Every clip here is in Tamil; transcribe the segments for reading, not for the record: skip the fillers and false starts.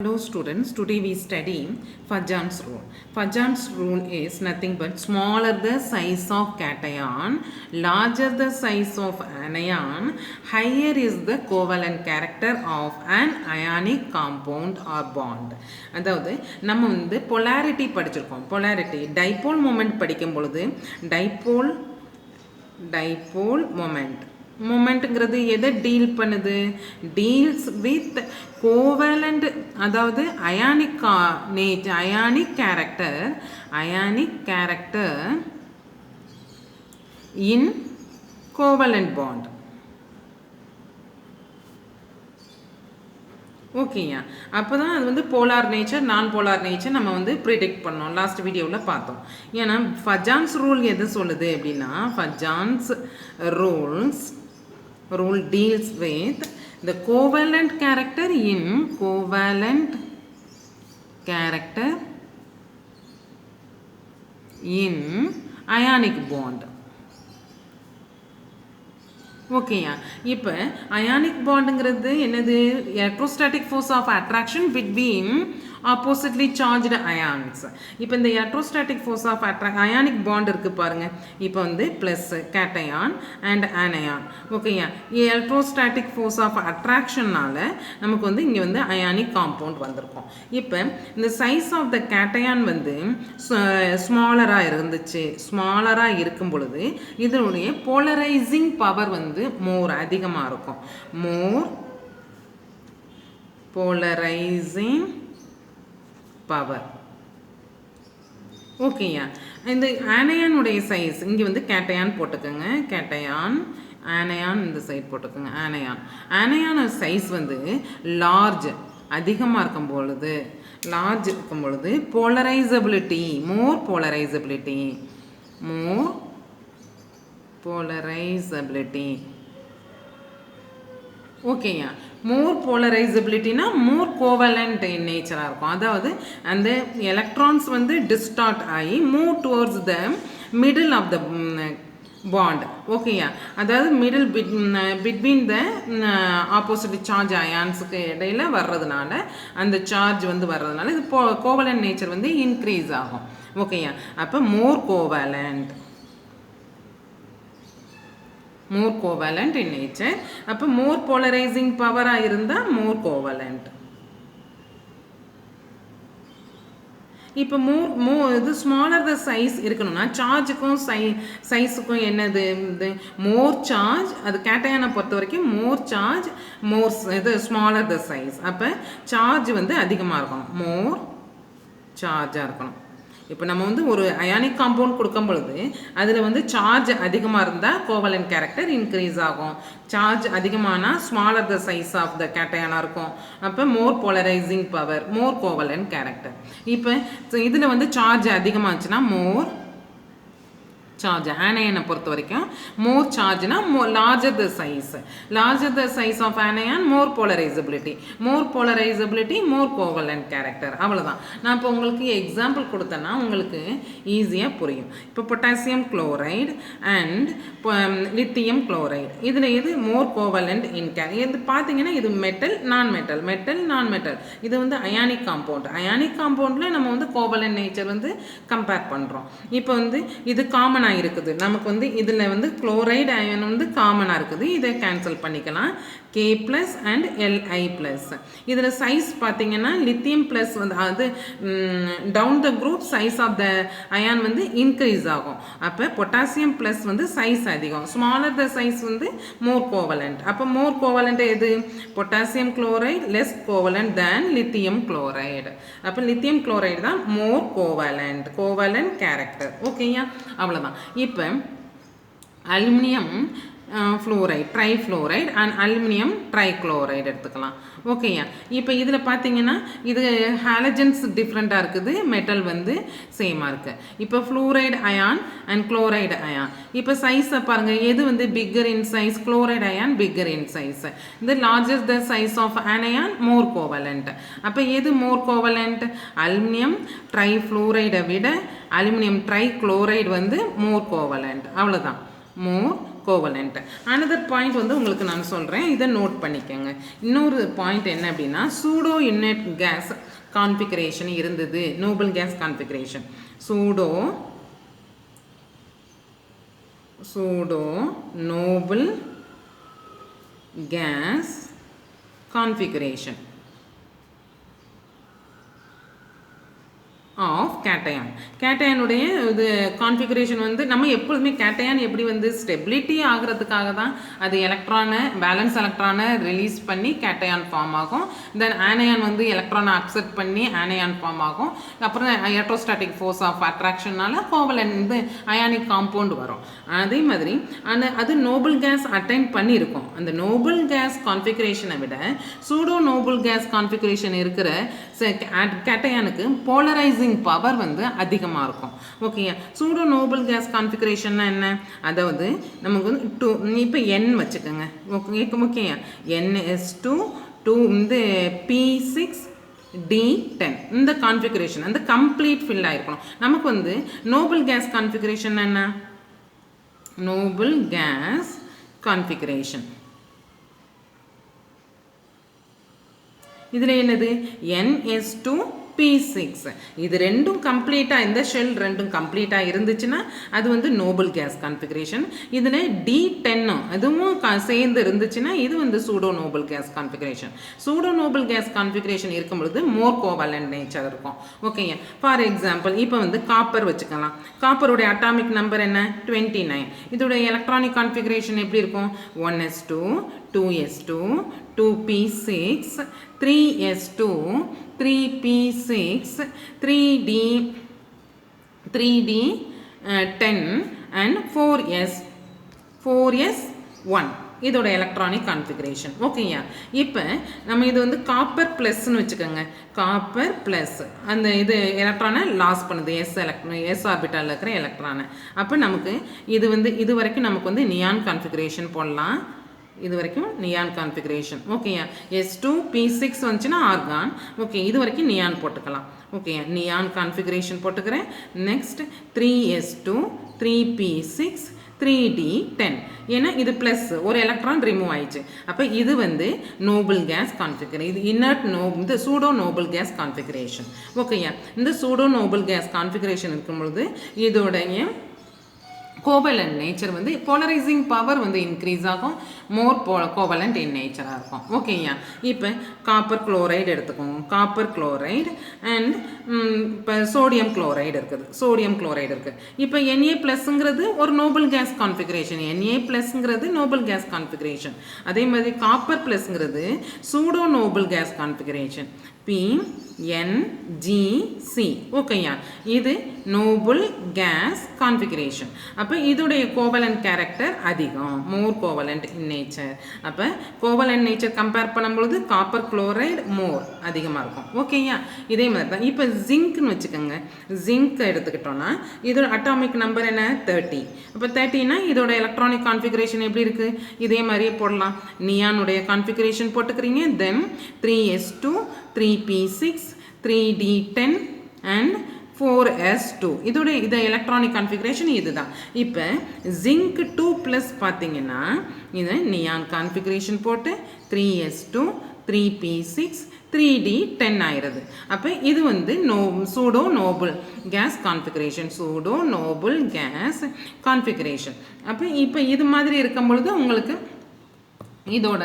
Hello students, today we study Fajan's rule. Fajan's rule is nothing but smaller the size of cation, larger the size of anion, higher is the covalent character of an ionic compound or bond. அதாவது நம்ம வந்து polarity படிச்சிருக்கோம். Polarity dipole moment படிக்கும் பொழுது dipole moment மொமெண்ட்ங்கிறது எதை டீல் பண்ணுது? டீல்ஸ் வித் கோவேலண்ட், அதாவது அயானிக் கேரக்டர் இன் கோவேலண்ட் பாண்ட். ஓகேயா, அப்போ தான் அது வந்து போலார் நேச்சர் நான் போலார் நேச்சர் நம்ம வந்து ப்ரிடிக்ட் பண்ணோம், லாஸ்ட் வீடியோவில் பார்த்தோம். ஏன்னா ஃபஜான்ஸ் ரூல் எது சொல்லுது அப்படின்னா, ஃபஜான்ஸ் rule deals with the covalent character in ionic bond. ஓகேயா, இப்போ அயானிக் பாண்டுங்கிறது என்னது? Electrostatic force of attraction between oppositely charged ions. இப்போ இந்த electrostatic force of ionic bond இருக்குது பாருங்கள். இப்போ வந்து ப்ளஸ் கேட்டயான் அண்ட் ஆனயான். ஓகேயா, எலக்ட்ரோஸ்டாட்டிக் ஃபோர்ஸ் ஆஃப் அட்ராக்ஷன்னால் நமக்கு வந்து இங்கே வந்து அயானிக் காம்பவுண்ட் வந்திருக்கும். இப்போ இந்த சைஸ் ஆஃப் த கேட்டயான் வந்து ஸ்மாலராக இருக்கும் பொழுது இதனுடைய போலரைசிங் பவர் வந்து மோர் அதிகமாக இருக்கும். மோர் போலரைசிங் பவர். ஓகேயா, இந்த ஆனயானுடைய சைஸ் இங்கே வந்து கேட்டயான் போட்டுக்கோங்க. கேட்டயான் ஆனயான் இந்த சைட் போட்டுக்கோங்க. ஆனயான சைஸ் வந்து லார்ஜ் அதிகமாக இருக்கும் பொழுது போலரைசபிலிட்டி மோர் போலரைசபிலிட்டி. ஓகேயா, மோர் போலரைசபிலிட்டினா மோர் கோவலண்ட் இன் நேச்சராக இருக்கும். அதாவது அந்த எலக்ட்ரான்ஸ் வந்து டிஸ்டார்ட் ஆகி move towards the middle of the bond. ஓகேயா, அதாவது middle between the opposite charge அயான்ஸுக்கு இடையில் வர்றதுனால, அந்த சார்ஜ் வந்து வர்றதுனால இது கோவலண்ட் நேச்சர் வந்து இன்க்ரீஸ் ஆகும். ஓகேயா, அப்போ மோர் கோவலண்ட் இன் நேச்சர். அப்போ மோர் போலரைசிங் பவராக இருந்தால் மோர் கோவலண்ட். இப்போ இது ஸ்மாலர் த சைஸ் இருக்கணும்னா சார்ஜுக்கும் சைஸுக்கும் என்னது? மோர் சார்ஜ். அது கேட்டயானை பொறுத்த வரைக்கும் மோர் சார்ஜ் இது ஸ்மாலர் த சைஸ். அப்போ சார்ஜ் வந்து அதிகமாக இருக்கணும், மோர் சார்ஜாக இருக்கணும். இப்போ நம்ம வந்து ஒரு அயானிக் காம்பவுண்ட் கொடுக்கும் பொழுது அதில் வந்து சார்ஜ் அதிகமாக இருந்தால் கோவலண்ட் கேரக்டர் இன்க்ரீஸ் ஆகும். சார்ஜ் அதிகமானால் smaller the size of the கேட்டயானாக இருக்கும். அப்போ more polarising power, more covalent character. இப்போ இதில் வந்து சார்ஜ் அதிகமாச்சுன்னா மோர் சார்ஜ். ஆனயனை பொறுத்த வரைக்கும் மோர் சார்ஜ்னா larger the size of anion, more polarisability more covalent character. அவ்வளோதான். நான் இப்போ உங்களுக்கு எக்ஸாம்பிள் கொடுத்தேன்னா உங்களுக்கு ஈஸியாக புரியும். இப்போ potassium chloride and lithium chloride, இதில் எது மோர் கோவலண்ட் இது பார்த்தீங்கன்னா இது மெட்டல் நான் மெட்டல். இது வந்து அயானிக் காம்பவுண்டில் நம்ம வந்து கோவலண்ட் நேச்சர் வந்து கம்பேர் பண்ணுறோம். இப்போ வந்து இது காமன் இருக்குது. நமக்கு வந்து இதில் வந்து குளோரைடு அயன் வந்து காமனாக இருக்குது. இதை கேன்சல் பண்ணிக்கலாம். K plus and Li plus. இதில் சைஸ் பார்த்தீங்கன்னா லித்தியம் ப்ளஸ் வந்து அது down the group size of the ion வந்து இன்க்ரீஸ் ஆகும். அப்போ பொட்டாசியம் ப்ளஸ் வந்து சைஸ் அதிகம், ஸ்மாலர் த சைஸ் வந்து மோர் கோவலண்ட். அப்போ மோர் கோவலண்ட் எது? Potassium chloride less covalent than lithium chloride. அப்போ லித்தியம் குளோரைடு தான் மோர் கோவலண்ட் கேரக்டர். ஓகேயா, அவ்வளோதான். இப்போ aluminium fluoride, trifluoride and aluminium trichloride எடுத்துக்கலாம். ஓகேயா, இப்போ இதில் பார்த்தீங்கன்னா இது ஹாலஜன்ஸ் டிஃப்ரெண்ட்டாக இருக்குது, மெட்டல் வந்து சேமாக இருக்குது. இப்போ fluoride ion and chloride ion. இப்போ சைஸை பாருங்கள், எது வந்து bigger in size? Chloride ion bigger in size. இந்த larger the size of anion more covalent. அப்போ எது மோர் கோவலண்ட்? அலுமினியம் ட்ரைஃப்ளூரைடை விட அலுமினியம் ட்ரைக்ளோரைடு வந்து மோர் கோவலண்ட். அவ்வளோதான், மோர் கோவலண்ட். அனதர் பாயிண்ட் வந்து உங்களுக்கு நான் சொல்கிறேன், இதை நோட் பண்ணிக்கோங்க. இன்னொரு பாயிண்ட் என்ன அப்படின்னா, சூடோ இன்நெட் கேஸ் கான்ஃபிகரேஷன் இருந்தது. Noble gas configuration pseudo noble gas configuration of cation. கேட்டையானுடைய இது கான்ஃபிகரேஷன் வந்து நம்ம எப்பொழுதுமே கேட்டையான் எப்படி வந்து ஸ்டெபிலிட்டி ஆகிறதுக்காக தான் அது எலக்ட்ரானை பேலன்ஸ் எலக்ட்ரானை ரிலீஸ் பண்ணி கேட்டையான் ஃபார்ம் ஆகும். தென் ஆனையான் வந்து எலக்ட்ரானை அக்செப்ட் பண்ணி ஆனையான் ஃபார்ம் ஆகும். அப்புறம் எலக்ட்ரோஸ்டாட்டிக் ஃபோர்ஸ் ஆஃப் அட்ராக்ஷனால கோவலன் வந்து அயானிக் காம்பவுண்ட் வரும். அதே மாதிரி அது நோபல் கேஸ் அட்டைன் பண்ணியிருக்கும். அந்த நோபல் கேஸ் கான்ஃபிகரேஷனை விட சூடோ நோபல் கேஸ் கான்ஃபிகரேஷன் இருக்கிற கேட்டையானுக்கு போலரைசிங் பவர் வந்து அதிகமாக இருக்கும். ஓகேயா. சூடோ நோபல் கேஸ் கான்ஃபிகரேஷன்னா என்ன, அதாவது நமக்கு வந்து 2 இப்போ என் வச்சுக்கோங்க. ஓகேயா. NS2 வந்து P6 D10 இந்த கான்ஃபிகரேஷன் அந்த கம்ப்ளீட் ஃபில் ஆகிருக்கணும். நமக்கு வந்து நோபல் கேஸ் கான்ஃபிகரேஷன் என்ன, நோபல் கேஸ் கான்ஃபிகரேஷன் இதில் என்னது NS2 P6 இது ரெண்டும் கம்ப்ளீட்டாக, இந்த ஷெல் ரெண்டும் கம்ப்ளீட்டாக இருந்துச்சுன்னா அது வந்து நோபல் கேஸ் கான்ஃபிகரேஷன். இதில் D10 அதுவும் சேர்ந்து இருந்துச்சுன்னா இது வந்து pseudo noble gas configuration. Pseudo noble gas configuration இருக்கும் பொழுது மோர் கோவலண்ட் நேச்சர் இருக்கும். ஓகேங்க. ஃபார் எக்ஸாம்பிள் இப்போ வந்து காப்பர் வச்சுக்கலாம். காப்பருடைய அட்டாமிக் நம்பர் என்ன, 29. இதோடைய எலக்ட்ரானிக் கான்ஃபிகரேஷன் எப்படி இருக்கும், 1s2 2s2 2p6 3s2 3p6 3d10 and 4s1 இதோட எலக்ட்ரானிக் கான்ஃபிகரேஷன். ஓகேயா. இப்போ நம்ம இது வந்து காப்பர் ப்ளஸ்ன்னு வச்சுக்கோங்க. காப்பர் ப்ளஸ் அந்த இது எலக்ட்ரானை லாஸ் பண்ணுது, எஸ் ஆர்பிட்டாலில் இருக்கிற எலக்ட்ரானை. அப்போ நமக்கு இது வந்து இது வரைக்கும் நமக்கு வந்து நியான் கான்ஃபிகரேஷன் போடலாம். இது வரைக்கும் நியான் கான்ஃபிகரேஷன். ஓகேயா. S2 P6 வந்துச்சுன்னா ஆர்கான். ஓகே, இது வரைக்கும் நியான் போட்டுக்கலாம். ஓகே, நியான் கான்ஃபிகரேஷன் போட்டுக்கிறேன். நெக்ஸ்ட் 3s2 3p6 3d10 ஏன்னா இது ப்ளஸ் ஒரு எலக்ட்ரான் ரிமூவ் ஆயிடுச்சு. அப்போ இது வந்து நோபல் கேஸ் கான்ஃபிகரேஷன், இது இன்னர்ட் இந்த சூடோ நோபல் கேஸ் கான்ஃபிகரேஷன். ஓகேயா. இந்த சூடோ நோபல் கேஸ் கான்ஃபிகரேஷன் இருக்கும்பொழுது இதோடைய கோவலண்ட் நேச்சர் வந்து போலரைசிங் பவர் வந்து இன்க்ரீஸ் ஆகும், மோர் கோவலண்ட் இன் நேச்சராக இருக்கும். ஓகேயா. இப்போ காப்பர் குளோரைடு எடுத்துக்கோங்க. காப்பர் குளோரைடு அண்ட் இப்போ சோடியம் குளோரைடு இருக்குது. சோடியம் குளோரைடு இருக்குது. இப்போ Na ப்ளஸ்ங்கிறது ஒரு நோபல் கேஸ் கான்ஃபிகரேஷன். Na ப்ளஸ்ங்கிறது நோபல் கேஸ் கான்ஃபிகரேஷன். அதே மாதிரி காப்பர் ப்ளஸ்ங்கிறது pseudo noble gas configuration. PNGC. ஓகேயா. இது நோபல் கேஸ் கான்ஃபிகரேஷன். அப்போ இதோடைய கோவலண்ட் கேரக்டர் அதிகம், மோர் கோவலண்ட் இன் நேச்சர். அப்போ கோவலண்ட் நேச்சர் கம்பேர் பண்ணும்பொழுது காப்பர் குளோரைடு மோர் அதிகமாக இருக்கும். ஓகேயா. இதே மாதிரி தான் இப்போ ஜிங்க்னு வச்சுக்கோங்க. ஜிங்க் எடுத்துக்கிட்டோன்னா இதோட அட்டாமிக் நம்பர் என்ன, 30. அப்போ 30னா இதோட எலக்ட்ரானிக் கான்ஃபிகரேஷன் எப்படி இருக்குது, இதே மாதிரியே போடலாம். நியானுடைய configuration போட்டுக்கிறீங்க. Then 3s2 3p6 3d10 and 4s2 இதோட இது எலக்ட்ரானிக் கான்ஃபிகரேஷன் இதுதான். இப்போ ஜிங்க் 2+ பார்த்தீங்கன்னா இது நியான் கான்ஃபிகரேஷன் போட்டு 3s2 3p6 3d10 ஆயிடுது. அப்போ இது வந்து pseudo noble gas configuration, pseudo noble gas configuration. அப்போ இப்போ இது மாதிரி இருக்கும் பொழுது உங்களுக்கு இதோட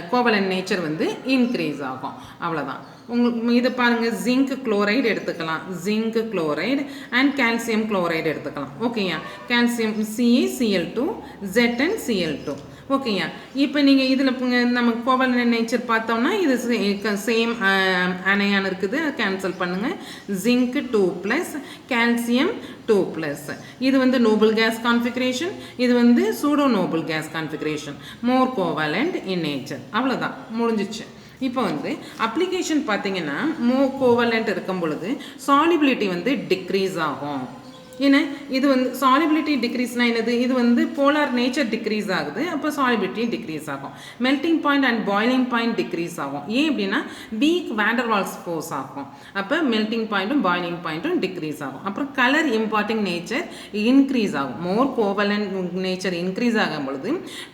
கோவலண்ட் நேச்சர் வந்து இன்க்ரீஸ் ஆகும். அவ்வளோதான். உங்களுக்கு இதை பாருங்கள், ஜிங்க் குளோரைடு எடுத்துக்கலாம். Zinc chloride and calcium chloride எடுத்துக்கலாம். ஓகேயா. Calcium CaCl2 ZnCl2. ஓகேயா. இப்போ நீங்கள் இதில் நம்ம கோவலண்ட் நேச்சர் பார்த்தோம்னா இது சேம் அனையான் இருக்குது, கேன்சல் பண்ணுங்கள். Zinc 2+, calcium 2+. இது வந்து நோபல் கேஸ் கான்ஃபிகரேஷன், இது வந்து pseudo noble gas configuration, more covalent in nature. அவ்வளோதான், முடிஞ்சிச்சு. இப்போ வந்து அப்ளிகேஷன் பார்த்தீங்கன்னா மோர் கோவலண்ட் இருக்கும் பொழுது சாலிபிலிட்டி வந்து டிக்ரீஸ் ஆகும். ஏன்னா இது வந்து சாலிபிலிட்டி டிக்ரீஸ்னால் என்னது, இது வந்து போலார் நேச்சர் டிக்ரீஸ் ஆகுது, அப்போ சாலிபிலிட்டி டிக்ரீஸ் ஆகும். Melting point and boiling point decrease ஆகும். ஏன் அப்படின்னா வீக் வேண்டர்வால்ஸ் ஃபோர்ஸ் ஆகும், அப்போ மெல்டிங் பாயிண்ட்டும் பாய்லிங் பாயிண்ட்டும் டிக்ரீஸ் ஆகும். அப்புறம் கலர் இம்பார்ட்டிங் நேச்சர் இன்க்ரீஸ் ஆகும். மோர் கோவலன்ட் நேச்சர் இன்க்ரீஸ் ஆகும் பொழுது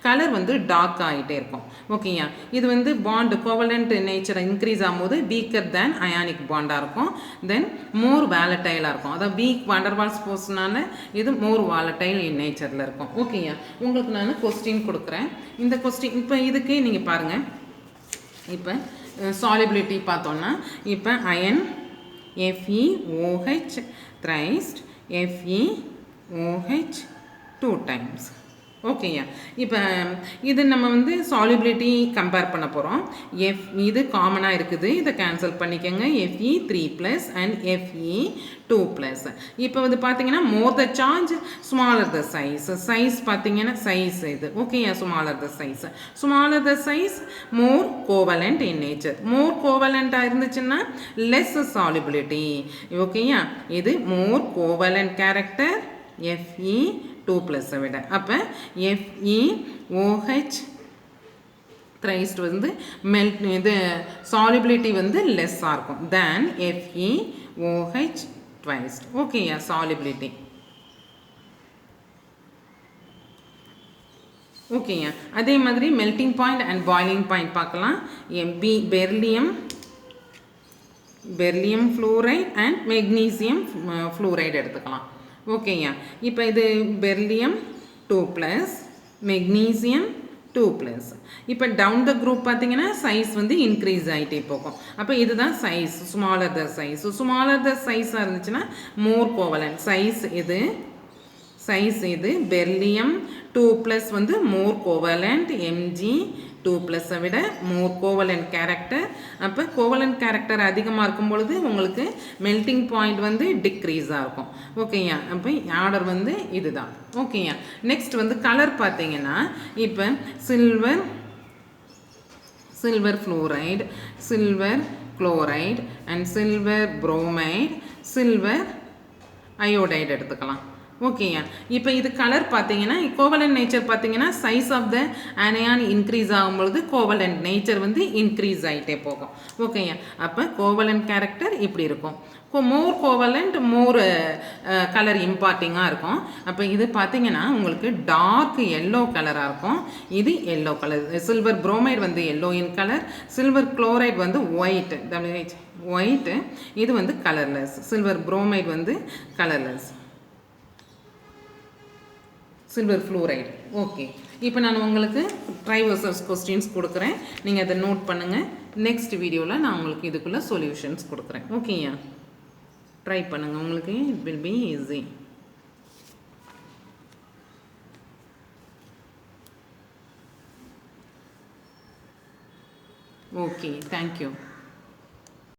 கலர் வந்து டார்க் ஆகிட்டே இருக்கும். ஓகேயா, இது வந்து பாண்ட் கோவலன்ட் நேச்சர் இன்க்ரீஸ் ஆகும்போது வீக்கர் தேன் அயானிக் பாண்டாக இருக்கும். தென் மோர் வேலட்டைலாக இருக்கும். அதாவது வீக் வேண்டர்வால்ஸ் ஃபோர்ஸ்னால இது மோர் வாலட்டைல் இன் நேச்சரில் இருக்கும். ஓகேயா, உங்களுக்கு நான் கொஸ்டின் கொடுக்குறேன். இந்த கொஸ்டின் இப்போ இதுக்கு நீங்கள் பாருங்கள். இப்போ சாலிபிலிட்டி பார்த்தோன்னா இப்போ iron FeOH thrice FeOH 2 times. ஓகேயா, இப்போ இது நம்ம வந்து சாலிபிலிட்டி கம்பேர் பண்ண போகிறோம். இது காமனாக இருக்குது, இதை கேன்சல் பண்ணிக்கோங்க. Fe3+ and Fe2+. இப்போ வந்து பார்த்தீங்கன்னா more the charge smaller the size பார்த்தீங்கன்னா சைஸ் இது. ஓகேயா, smaller the size more covalent in nature. More கோவலண்ட்டாக இருந்துச்சுன்னா லெஸ் சாலிபிலிட்டி. ஓகேயா, இது மோர் கோவலண்ட் கேரக்டர் Fe2+ விட. அப்போ FeOH thrice வந்து இது சாலிபிலிட்டி வந்து லெஸ்ஸாக இருக்கும் தேன் FeOH twice. ஓகேயா, சாலிபிலிட்டி. ஓகேயா, அதே மாதிரி melting point and boiling point பார்க்கலாம். Beryllium fluoride and magnesium fluoride எடுத்துக்கலாம். ஓகேயா, இப்போ இது பெர்லியம் 2+, மெக்னீசியம் 2+. இப்போ டவுன் த குரூப் பார்த்தீங்கன்னா சைஸ் வந்து இன்க்ரீஸ் ஆகிட்டே போகும். அப்போ இதுதான் சைஸ், ஸ்மாலர் த சைஸாக இருந்துச்சுன்னா மோர் கோவலண்ட். சைஸ் இது பெர்லியம் 2+ வந்து மோர் கோவலண்ட், Mg2+ விட மோர் கோவலண்ட் கேரக்டர். அப்போ கோவலண்ட் கேரக்டர் அதிகமாக இருக்கும் பொழுது உங்களுக்கு மெல்டிங் பாயிண்ட் வந்து டிக்ரீஸாக இருக்கும். ஓகேயா, அப்போ ஆர்டர் வந்து இதுதான். ஓகேயா, நெக்ஸ்ட் வந்து கலர் பார்த்தீங்கன்னா இப்போ silver fluoride, silver chloride and silver bromide, silver iodide எடுத்துக்கலாம். ஓகேயா, இப்போ இது கலர் பார்த்தீங்கன்னா கோவலண்ட் நேச்சர் பார்த்தீங்கன்னா size of the anion increase ஆகும்பொழுது கோவலண்ட் நேச்சர் வந்து இன்க்ரீஸ் ஆகிட்டே போகும். ஓகேயா, அப்போ கோவலண்ட் கேரக்டர் இப்படி இருக்கும். மோர் கோவலண்ட் மோர் கலர் இம்பார்ட்டிங்காக இருக்கும். அப்போ இது பார்த்தீங்கன்னா உங்களுக்கு டார்க் எல்லோ கலராக இருக்கும். இது எல்லோ கலர். சில்வர் புரோமைடு வந்து yellow in colour, silver chloride வந்து ஒயிட்டு, இது வந்து கலர்லெஸ். சில்வர் புரோமைடு வந்து கலர்லெஸ், சில்வர் ஃப்ளூரைடு. ஓகே, இப்போ நான் உங்களுக்கு ட்ரைவர்சஸ் கொஸ்டின்ஸ் கொடுக்குறேன், நீங்கள் அதை நோட் பண்ணுங்கள். நெக்ஸ்ட் வீடியோவில் நான் உங்களுக்கு இதுக்குள்ளே சொல்யூஷன்ஸ் கொடுக்குறேன். ஓகேயா, ட்ரை பண்ணுங்கள், உங்களுக்கு it will be easy. Okay, thank you.